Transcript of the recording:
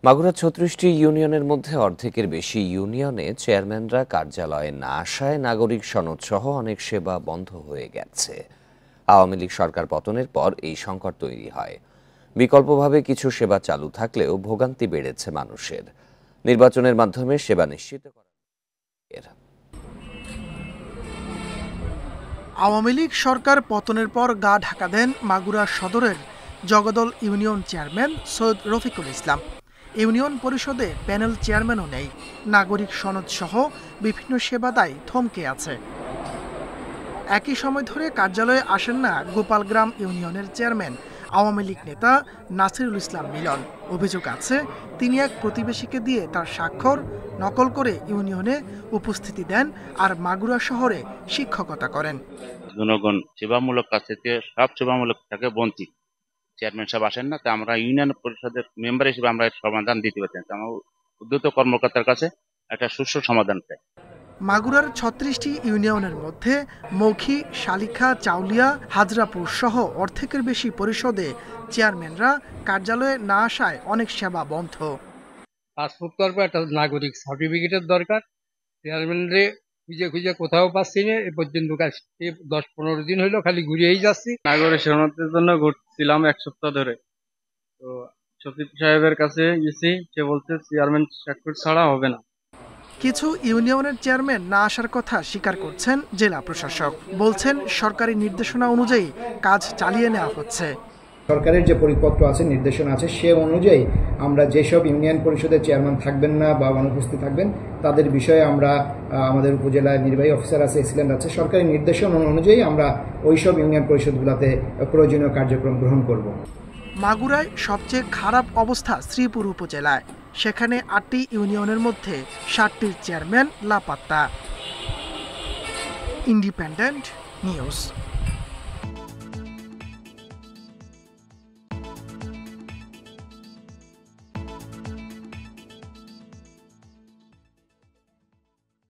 মাগুরার ৩৬টি ইউনিয়নের মধ্যে অর্ধেকের বেশি ইউনিয়নে চেয়ারম্যানরা কার্যালয়ে না আসায় নাগরিক সনদ সহ অনেক সেবা বন্ধ হয়ে গেছে। আওয়ামী লীগ সরকার পতনের পর এই সংকট তৈরি হয়। বিকল্পভাবে কিছু সেবা চালু থাকলেও ভোগান্তি বেড়েছে মানুষের। নির্বাচনের মাধ্যমে সেবা নিশ্চিত করা। আওয়ামী লীগ সরকার পতনের পর গা ঢাকা দেন মাগুরা সদরের Jagdal union chairman Syed Rafiqul Islam. Union পরিষদে প্যানেল চেয়ারম্যানও নেই। নাগরিক সনদ সহ বিভিন্ন সেবা দায় থমকে আছে। একই সময় ধরে কার্যালয়ে আসেন না গোপালগ্রাম ইউনিয়নের চেয়ারম্যান আওয়ামী লীগ নেতা নাসিরুল ইসলাম মিলন। অভিযোগ আছে, তিনি এক প্রতিবেশীকে দিয়ে তার স্বাক্ষর নকল করে ইউনিয়নে উপস্থিতি দেন আর মাগুরা শহরে শিক্ষকতা করেন। জনগণ সেবামূলক কাজ থেকে সব সেবামূলক থেকে বঞ্চিত। চেয়ারম্যান সাহেব আসেন না, তা আমরা ইউনিয়ন পরিষদের মেম্বার হিসেবে আমরা সমাধান দিতে পারছি না। আমার উদ্যত কর্মকর্তার কাছে একটা সুষ্ঠু সমাধান চাই। মাগুরার ৩৬টি ইউনিয়নের মধ্যে মৌখী, শালিখা, চাউলিয়া, হাজরাপুর সহ অর্ধেকের বেশি পরিষদে চেয়ারম্যানরা কার্যালয়ে না আসায় অনেক সেবা বন্ধ। পাসপোর্ট করবো, একটা নাগরিক সার্টিফিকেটের দরকার। চেয়ারম্যানরে খুঁজে খুঁজে কোথাও পাচ্ছি না। এ পর্যন্ত 10-15 দিন হইলো খালি ঘুরিয়েই যাচ্ছি। নাগরিক সনদের জন্য ঘুরছিলাম 1 সপ্তাহ ধরে। তো সচিব সাহেবের কাছে গেছি, সে বলছে চেয়ারম্যান স্বাক্ষর ছাড়া হবে না। কিছু ইউনিয়নের চেয়ারম্যান না আসার কথা স্বীকার করছেন জেলা প্রশাসক। বলছেন সরকারি নির্দেশনা অনুযায়ী কাজ চালিয়ে নেওয়া হচ্ছে। সরকারের যে পরিপত্র আছে, নির্দেশনা আছে, সে অনুযায়ী আমরা যেসব ইউনিয়ন পরিষদের চেয়ারম্যান থাকবেন না বা অনুপস্থিত থাকবেন তাদের বিষয়ে আমরা আমাদের উপজেলায় নির্বাহী অফিসার আছে, এসিলেন্ট আছে, সরকারি নির্দেশনা অনুযায়ী আমরা ওইসব ইউনিয়ন পরিষদগুলোতে প্রয়োজনীয় কার্যক্রম গ্রহণ করব। মাগুরায় সবচেয়ে খারাপ অবস্থা শ্রীপুর উপজেলায়। সেখানে ৮টি ইউনিয়নের মধ্যে ৭টির চেয়ারম্যান লাপাত্তা। Independent news.